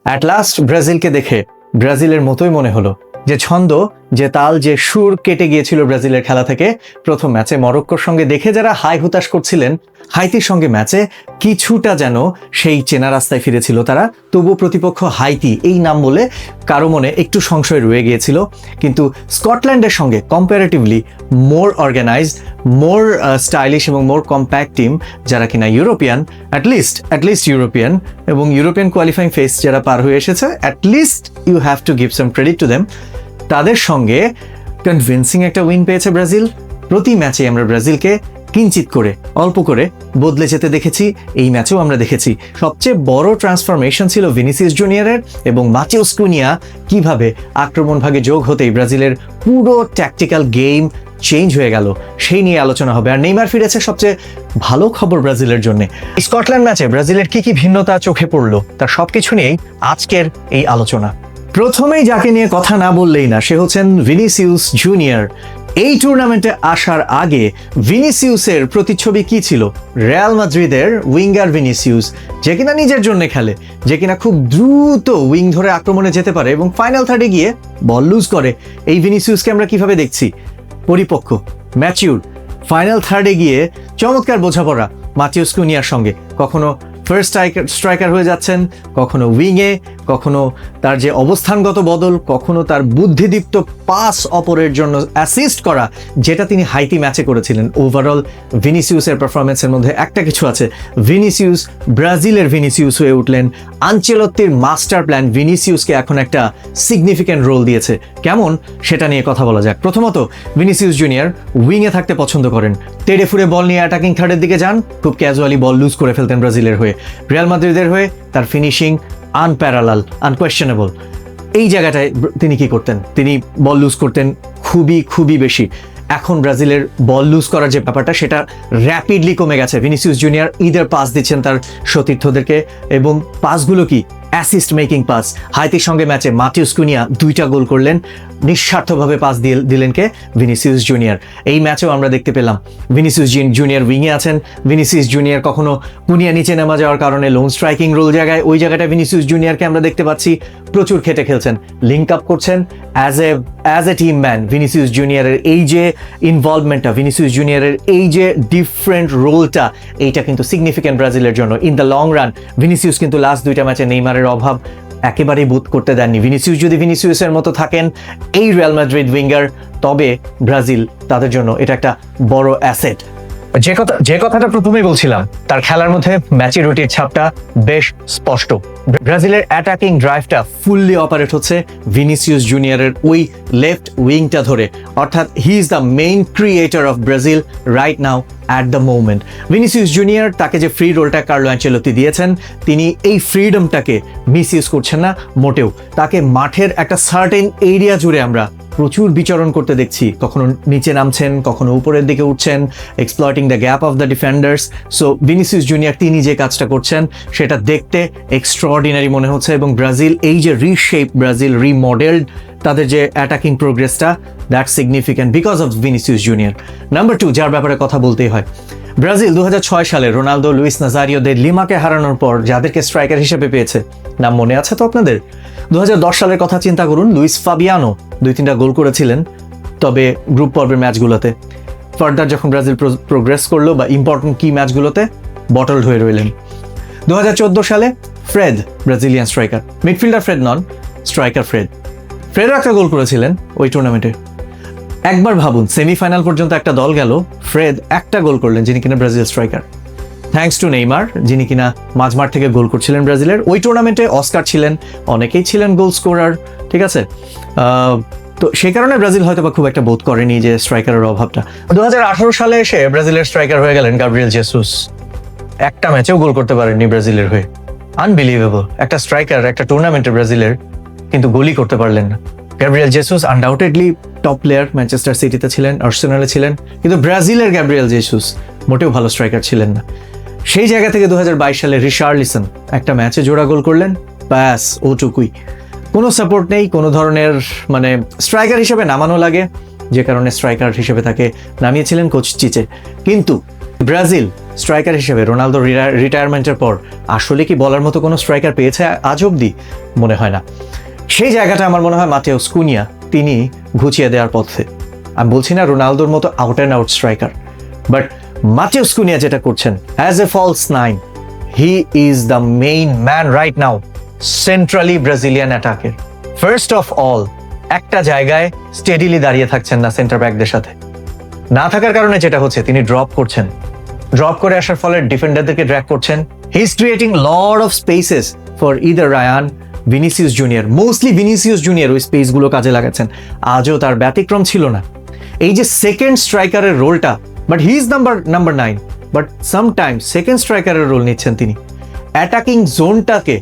At last ব্রাজিলকে দেখে ব্রাজিলের মতোই মনে হলো, যে ছন্দ, যে তাল, যে সুর কেটে গিয়েছিল ব্রাজিলের খেলা থেকে প্রথম ম্যাচে মরক্কোর সঙ্গে দেখে যারা হাই হুতাশ করছিলেন, হাইতির সঙ্গে ম্যাচে কিছুটা যেন সেই চেনা রাস্তায় ফিরেছিল তারা। তবু প্রতিপক্ষ হাইতি এই নাম বলে কারো মনে একটু সংশয় রয়ে গিয়েছিল, কিন্তু স্কটল্যান্ডের সঙ্গে comparatively more organized, more stylish এবং মোর কম্প্যাক্ট টিম, যারা কিনা ইউরোপিয়ান, অ্যাটলিস্ট ইউরোপিয়ান এবং ইউরোপিয়ান কোয়ালিফাইং ফেজ যারা পার হয়ে এসেছে, at least you have to give some credit to them, তাদের সঙ্গে কনভিন্সিং একটা উইন পেয়েছে ব্রাজিল। প্রতি ম্যাচে আমরা ব্রাজিলকে কিঞ্চিত করে, অল্প করে বদলে যেতে দেখেছি, এই ম্যাচেও আমরা দেখেছি। সবচেয়ে বড় ট্রান্সফরমেশন ছিল ভিনিসিয়াস জুনিয়রের, এবং মাথিউস কুনিয়া কিভাবে আক্রমণ ভাগে যোগ হতেই ব্রাজিলের পুরো ট্যাকটিক্যাল গেম চেঞ্জ হয়ে গেল, সেই নিয়ে আলোচনা হবে। আর নেইমার ফিরেছে, সবচেয়ে ভালো খবর ব্রাজিলের জন্য। স্কটল্যান্ড ম্যাচে ব্রাজিলের কি কি ভিন্নতা চোখে পড়লো, তার সবকিছু নিয়েই আজকের এই আলোচনা। প্রথমেই যাকে নিয়ে কথা না বললেই না, সে হচ্ছেন ভিনিসিয়াস জুনিয়র। এই টুর্নামেন্টে আসার আগে ভিনিসিয়াসের প্রতিচ্ছবি কি ছিল? রিয়াল মাদ্রিদের উইঙ্গার ভিনিসিয়াস, যে কিনা নিজের জন্য খেলে, যে কিনা খুব দ্রুত উইং ধরে আক্রমণে যেতে পারে এবং ফাইনাল থার্ডে গিয়ে বল লুজ করে। এই ভিনিসিয়াসকে আমরা কিভাবে দেখছি? পরিপক্ক, ম্যাচিউর, ফাইনাল থার্ডে গিয়ে চমৎকার বোঝাপড়া মাথিউস কুনিয়ার সঙ্গে। কখনো ফার্স্ট স্ট্রাইকার হয়ে যাচ্ছেন, কখনো উইংয়ে, কখনো তার যে অবস্থানগত বদল, কখনো তার বুদ্ধিদীপ্ত পাস অপরের জন্য অ্যাসিস্ট করা, যেটা তিনি হাইতি ম্যাচে করেছিলেন। ওভারঅল ভিনিসিয়াসের পারফরমেন্সের মধ্যে একটা কিছু আছে, ভিনিসিয়াস ব্রাজিলের ভিনিসিয়াস হয়ে উঠলেন। আনচেলত্তির মাস্টার প্ল্যান ভিনিসিয়াসকে এখন একটা সিগনিফিক্যান্ট রোল দিয়েছে। কেমন, সেটা নিয়ে কথা বলা যাক। প্রথমত, ভিনিসিয়াস জুনিয়র উইংয়ে থাকতে পছন্দ করেন, তেড়ে ফুড়ে বল নিয়ে অ্যাটাকিং থার্ডের দিকে যান, খুব ক্যাজুয়ালি বল লুজ করে ফেলতেন ব্রাজিলের হয়ে। রিয়াল মাদ্রিদের হয়ে তার ফিনিশিং আনপ্যারালাল, আনকোয়েশ্চেনেবল। এই জায়গাটায় তিনি কি করতেন? তিনি বল লুজ করতেন খুবই বেশি। এখন ব্রাজিলের বল লুজ করার যে ব্যাপারটা, সেটা র্যাপিডলি কমে গেছে। ভিনিসিয়াস জুনিয়র ঈদের পাস দিচ্ছেন তার সতীর্থদেরকে, এবং পাসগুলো কি অ্যাসিস্ট মেকিং পাস। হাইতির সঙ্গে ম্যাচে মাথিউস কুনিয়া 2টা গোল করলেন, নিঃস্বার্থভাবে পাস দিলেন কে? Vinicius junior. এই ম্যাচেও আমরা দেখতে পেলাম ভিনিসিয়াস জুনিয়র উইংয়ে আছেন। ভিনিসিয়াস জুনিয়র কখনো কুনিয়া নিচে নামা যাওয়ার কারণে লোন স্ট্রাইকিং রোল জায়গায়, ওই জায়গাটা ভিনিসিয়াস জুনিয়রকে আমরা দেখতে পাচ্ছি প্রচুর খেটে খেলছেন, লিঙ্ক আপ করছেন as a team man. Vinicius জুনিয়রের এই যে ইনভলভমেন্টটা, ভিনিসিয়াস জুনিয়রের এই যে ডিফারেন্ট রোলটা, এইটা কিন্তু সিগনিফিক্যান্ট ব্রাজিলের জন্য। In the long run Vinicius কিন্তু লাস্ট 2টা ম্যাচে নেইমারের অভাব একেবারেই বোধ করতে দেননি। ভিনিসিয়াস যদি ভিনিসিয়াসের মতো থাকেন এই রিয়াল মাদ্রিদ উইঙ্গার, তবে ব্রাজিল তাদের জন্য এটা একটা বড় অ্যাসেট। যে কথাটা প্রথমেই বলছিলাম, তার খেলার মধ্যে ম্যাচুরিটির ছাপটা বেশ স্পষ্ট। ব্রাজিলের অ্যাটাকিং ড্রাইভটা ফুললি অপারেট হচ্ছে ভিনিসিয়াস জুনিয়রের ওই লেফট উইংটা ধরে, অর্থাৎ হি is the main creator of Brazil right now at the moment. Vinicius junior, তাকে যে ফ্রি রোলটা কার্লো অ্যানচেলোত্তি দিয়েছেন, তিনি এই ফ্রিডমটাকে মিসইউজ করছেন না মোটেও। তাকে মাঠের একটা সার্টেন এরিয়া জুড়ে আমরা প্রচুর বিচরণ করতে দেখছি, কখনো নিচে নামছেন, কখনো উপরের দিকে উঠছেন, exploiting the gap of the defenders. So Vinicius junior তিনি যে কাজটা করছেন, সেটা দেখতে এক্সট্রাঅর্ডিনারি মনে হচ্ছে। এবং ব্রাজিল এই যে রিশেপ, ব্রাজিল রিমডেলড, তাদের যে অ্যাটাকিং প্রোগ্রেসটা, that significant because of Vinicius Junior. Number 2, যার ব্যাপারে কথা বলতেই হয়, ব্রাজিল 2006 সালে রোনালদো, লুইস নাজারিও দে লিমাকে হারানোর পর যাদেরকে স্ট্রাইকার হিসেবে পেয়েছে, নাম মনে আছে তো আপনাদের? 2010 সালের কথা চিন্তা করুন, লুইস ফাবিয়ানো 2-3টা গোল করেছিলেন, তবে গ্রুপ পর্বের ম্যাচগুলোতে। ফার্দার যখন ব্রাজিল প্রোগ্রেস করলো বা ইম্পর্টেন্ট কি ম্যাচগুলোতে, বটলড হয়ে রইলেন। 2014 সালে Fred, Brazilian striker, midfielder Fred নন, স্ট্রাইকার ফ্রেড একটা গোল করেছিলেন ওই টুর্নামেন্টে। একবার ভাবুন, সেমিফাইনাল পর্যন্ত একটা দল গেল, ফ্রেড একটা গোল করলেন, যিনি কিনা Brazil striker. Thanks to Neymar, যিনি কিনা মাঝমাঠ থেকে গোল করছিলেন ব্রাজিলের। ওই টুর্নামেন্টে অস্কার ছিলেন, অনেকেই ছিলেন গোল স্কোরার, ঠিক আছে। তো সেই কারণে ব্রাজিল হয়তো বা খুব একটা বোধ করেনি যে স্ট্রাইকারের অভাবটা। 2018 সালে এসে ব্রাজিলের স্ট্রাইকার হয়ে গেলেন গাব্রিয়েল জেসুস। একটা ম্যাচেও গোল করতে পারেননি ব্রাজিলের হয়ে। আনবিলিভেবল, একটা স্ট্রাইকার একটা টুর্নামেন্টে ব্রাজিলের, কিন্তু গোলই করতে পারলেন না। Gabriel Jesus undoubtedly top player, Manchester সিটিতে ছিলেন, আর্সেনালে ছিলেন, কিন্তু ব্রাজিলের গ্যাব্রিয়েল জেসুস মোটেও ভালো স্ট্রাইকার ছিলেন না। সেই জায়গা থেকে 2022 সালে রিশার্লিসন একটা ম্যাচে জোড়া গোল করলেন, ব্যাস ওটুকুই। কোনো সাপোর্ট নেই, কোনো ধরনের, মানে স্ট্রাইকার হিসেবে নামানো লাগে, যে কারণে স্ট্রাইকার হিসেবে তাকে নামিয়েছিলেন কোচ চিচে। কিন্তু ব্রাজিল স্ট্রাইকার হিসেবে রোনালদো রিটায়ারমেন্টের পর আসলে কি বলার মতো কোনো স্ট্রাইকার পেয়েছে আজ অব্দি? মনে হয় না। সেই জায়গাটা আমার মনে হয় মাতেউস কুনিয়া তিনি ঘুচিয়ে দেওয়ার পথে। আমি বলছি না রোনালদোর মতো out and out striker, but Matheus Cunha যেটা করছেন as a false nine, he is the main man right now centrally Brazilian অ্যাটাকের। ফার্স্ট অফ অল, একটা জায়গায় স্টেডিলি দাঁড়িয়ে থাকছেন না সেন্টার ব্যাকদের সাথে। না থাকার কারণে যেটা হচ্ছে তিনি ড্রপ করছেন, ড্রপ করে আসার ফলে ডিফেন্ডারদেরকে ড্র্যাগ করছেন। He is creating lot of spaces for either Ryan, Vinicius Junior, mostly Vinicius Junior ওই স্পেসগুলো কাজে লাগাচ্ছেন। আজও তার ব্যতিক্রম ছিল না। এই যে সেকেন্ড স্ট্রাইকারের রোলটা, but he is number 9, but sometimes second স্ট্রাইকারের রোল নিচ্ছেন তিনি। অ্যাটাকিং জোনটাকে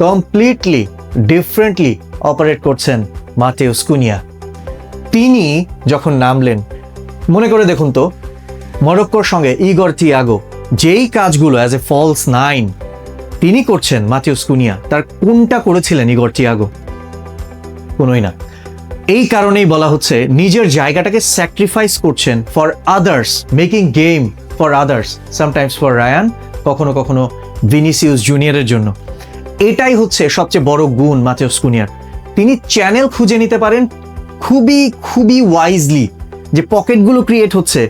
কমপ্লিটলি ডিফারেন্টলি অপারেট করছেন মাতেউস কুনিয়া। তিনি যখন নামলেন, মনে করে দেখুন তো মরক্কোর সঙ্গে ইগর থিয়াগো যেই কাজগুলো অ্যাজ এ ফলস নাইন তিনি করছেন মাতেউস কুনিয়া, তার কোনটা করেছিলেন ইগর থিয়াগো? কোনোই না। এই কারণেই বলা হচ্ছে নিজের জায়গাটাকে স্যাক্রিফাইস করছেন for others, making game for others, sometimes for Ryan, কখনো কখনো ভিনিসিয়াস জুনিয়রের জন্য। এটাই হচ্ছে সবচেয়ে বড় গুণ মাতেউস কুনিয়ার। তিনি চ্যানেল খুঁজে নিতে পারেন খুবই খুবই ওয়াইজলি, যে পকেটগুলো ক্রিয়েট হচ্ছে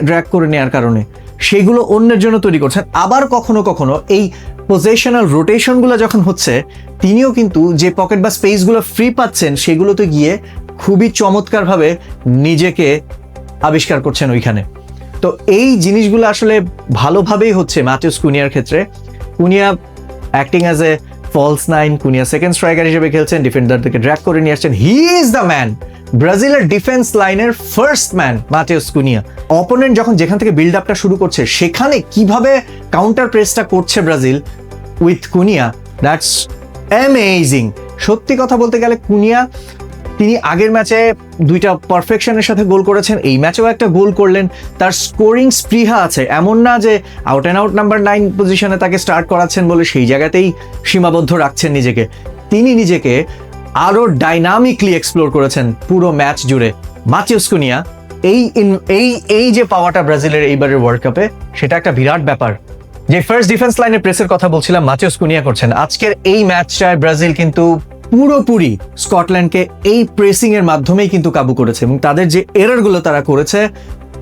ড্র্যাগ করে নেওয়ার কারণে সেগুলো অন্যের জন্য তৈরি করছেন। আবার কখনো কখনো এই পজিশনাল রোটেশনগুলো যখন হচ্ছে, তিনিও কিন্তু যে পকেট বা স্পেসগুলো ফ্রি পাচ্ছেন সেগুলোতে গিয়ে খুবই চমৎকারভাবে নিজেকে আবিষ্কার করছেন ওইখানে। তো এই জিনিসগুলো আসলে ভালোভাবেই হচ্ছে মাতেউস কুনিয়ার ক্ষেত্রে। Cunha acting as a false nine, Cunha second striker হিসেবে খেলছেন, ডিফেন্ডারদেরকে ড্র্যাগ করে নিয়ে আসছেন। হি ইজ দ্য ম্যান, ব্রাজিলের ডিফেন্স লাইনের first man Matheus Cunha. Opponent যখন যেখান থেকে বিল্ড আপটা শুরু করছে সেখানে কিভাবে কাউন্টার প্রেসটা করছে Brazil with Cunha, that's amazing. সত্যি কথা বলতে গেলে কুনিয়া তিনি আগের ম্যাচে 2টা পারফেকশনের সাথে গোল করেছেন, এই ম্যাচেও একটা গোল করলেন। তার স্কোরিং স্পৃহা আছে, এমন না যে আউট অ্যান্ড আউট নাম্বার 9 পজিশনে তাকে স্টার্ট করাচ্ছেন বলে সেই জায়গাতেই সীমাবদ্ধ রাখছেন নিজেকে। তিনি নিজেকে আরো ডাইনামিকলি এক্সপ্লোর করেছেন পুরো ম্যাচ জুড়ে। মাতেউস কুনিয়া এই যে পাওয়াটা ব্রাজিলের এইবারের ওয়ার্ল্ড কাপে, সেটা একটা বিরাট ব্যাপার। যে ফার্স্ট ডিফেন্স লাইনের প্রেসের কথা বলছিলাম, মাতেউস কুনিয়া করছেন। আজকের এই ম্যাচটায় ব্রাজিল কিন্তু পুরোপুরি স্কটল্যান্ডকে এই প্রেসিং এর মাধ্যমেই কিন্তু কাবু করেছে, এবং তাদের যে এররগুলো তারা করেছে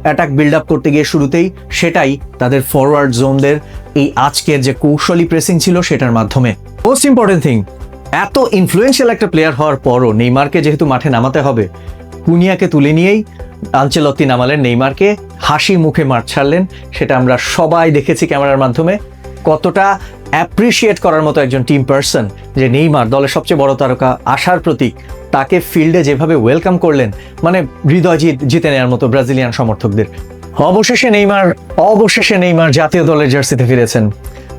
অ্যাটাক বিল্ড আপ করতে গিয়ে শুরুতেই, সেটাই তাদের ফরওয়ার্ড জোনদের এই আজকের যে কৌশলী প্রেসিং ছিল সেটার মাধ্যমে। মোস্ট ইম্পর্টেন্ট থিং, এত ইনফ্লুয়েন্সিয়াল একটা প্লেয়ার হওয়ার পরও নেইমারকে যেহেতু মাঠে নামাতে হবে, কুনিয়াকে তুলে নিয়েই আনচেলত্তি নামালেন নেইমারকে, হাসি মুখে মাঠ ছাড়লেন। সেটা আমরা সবাই দেখেছি ক্যামেরার মাধ্যমে। কতটা অ্যাপ্রিসিয়েট করার মতো একজন টিম পার্সন যে নেইমার, দলের সবচেয়ে বড় তারকা, আশার প্রতীক, তাকে ফিল্ডে যেভাবে ওয়েলকাম করলেন, মানে হৃদয় জিতে নেওয়ার মতো ব্রাজিলিয়ান সমর্থকদের। অবশেষে নেইমার জাতীয় দলের জার্সিতে ফিরেছেন।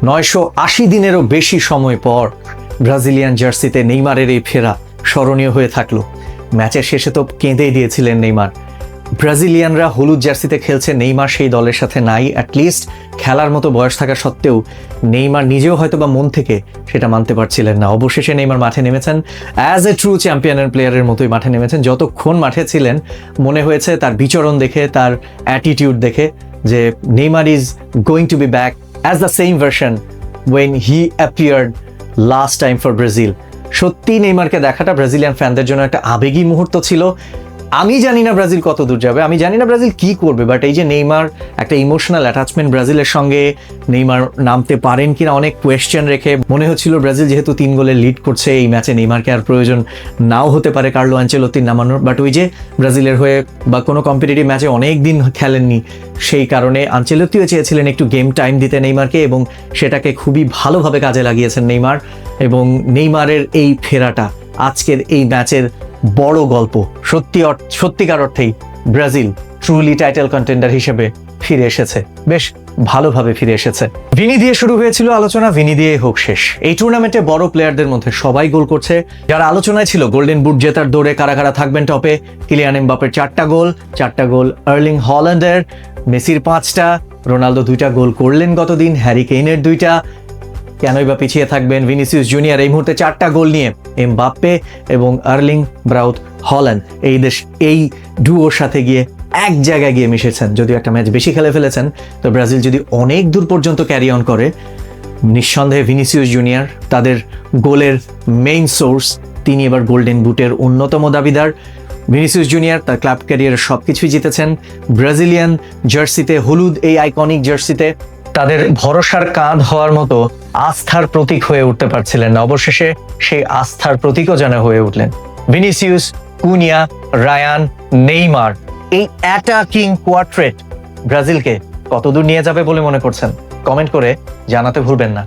980 দিনেরও বেশি সময় পর ব্রাজিলিয়ান জার্সিতে নেইমারের এই ফেরা স্মরণীয় হয়ে থাকলো। ম্যাচের শেষে তো কেঁদেই দিয়েছিলেন নেইমার। ব্রাজিলিয়ানরা হলুদ জার্সিতে খেলছে, নেইমার সেই দলের সাথে নাই। অ্যাটলিস্ট খেলার মতো বয়স থাকা সত্ত্বেও নেইমার নিজেও হয়তো বা মন থেকে সেটা মানতে পারছিলেন না। অবশেষে নেইমার মাঠে নেমেছেন, অ্যাজ এ ট্রু চ্যাম্পিয়নের প্লেয়ারের মতোই মাঠে নেমেছেন। যতক্ষণ মাঠে ছিলেন মনে হয়েছে তার বিচরণ দেখে, তার অ্যাটিটিউড দেখে, যে Neymar is going to be back as the same version when he appeared last time for Brazil. সত্যি নেইমারকে দেখাটা ব্রাজিলিয়ান ফ্যানদের জন্য একটা আবেগী মুহূর্ত ছিল। আমি জানি না ব্রাজিল কত দূর যাবে, আমি জানি না ব্রাজিল কি করবে, বাট এই যে নেইমার, একটা ইমোশনাল অ্যাটাচমেন্ট ব্রাজিলের সঙ্গে, নেইমার নামতে পারেন কিনা অনেক কোয়েশ্চেন রেখে। মনে হচ্ছিল ব্রাজিল যেহেতু 3 গোলে লিড করছে, এই ম্যাচে নেইমারকে আর প্রয়োজন নাও হতে পারে কার্লো আনচেলত্তির নামানোর। বাট ওই যে ব্রাজিলের হয়ে বা কোনো কম্পিটিটিভ ম্যাচে অনেক দিন খেলেননি, সেই কারণে আনচেলত্তিও চেয়েছিলেন একটু গেম টাইম দিতে নেইমারকে, এবং সেটাকে খুবই ভালোভাবে কাজে লাগিয়েছেন নেইমার। এবং নেইমারের এই ফেরাটা আজকের এই ম্যাচের বড় গল্প। সত্যিকার অর্থেই ব্রাজিল ট্রুলি টাইটেল কন্টেন্ডার হিসেবে ফিরে এসেছে, বেশ ভালোভাবে ফিরে এসেছে। ভিনি দিয়ে শুরু হয়েছিল আলোচনা, ভিনি দিয়ে হোক শেষ। এই টুর্নামেন্টে বড় প্লেয়ারদের মধ্যে সবাই গোল করছে। যারা আলোচনায় ছিল গোল্ডেন বুট জেতার দৌড়ে কারা কারা থাকবেন টপে, কিলিয়ান এমবাপ্পের 4টা গোল, আর্লিং হল্যান্ডের, মেসির 5টা, রোনালদো 2টা গোল করলেন গতদিন, হ্যারি কেইনের 2টা, কেনই বা পিছিয়ে থাকবেন ভিনিসিয়াস জুনিয়র এই মুহূর্তে 4টা গোল নিয়ে, এমবাপ্পে এবং আর্লিং ব্রাউট হল্যান্ড এই ডুয়োর সাথে গিয়ে এক জায়গায় গিয়ে মিশেছেন। যদিও একটা ম্যাচ বেশি খেলে ফেলেছেন, তো ব্রাজিল যদি অনেক দূর পর্যন্ত ক্যারি অন করে, নিঃসন্দেহে ভিনিসিয়াস জুনিয়র তাদের গোলের মেইন সোর্স, তিনি এবার গোল্ডেন বুটের অন্যতম দাবিদার। ভিনিসিয়াস জুনিয়র তার ক্লাব ক্যারিয়ারের সবকিছুই জিতেছেন। ব্রাজিলিয়ান জার্সিতে, হলুদ এই আইকনিক জার্সিতে তাদের ভরসার কাঁধ হওয়ার মতো আস্থার প্রতীক হয়ে উঠতে পারছিলেন না। অবশেষে সেই আস্থার প্রতীকও যেন হয়ে উঠলেন। ভিনিসিয়াস, কুনিয়া, রায়ান, নেইমার, এই অ্যাটাকিং কোয়ার্টেট ব্রাজিলকে কতদূর নিয়ে যাবে বলে মনে করছেন? কমেন্ট করে জানাতে ভুলবেন না।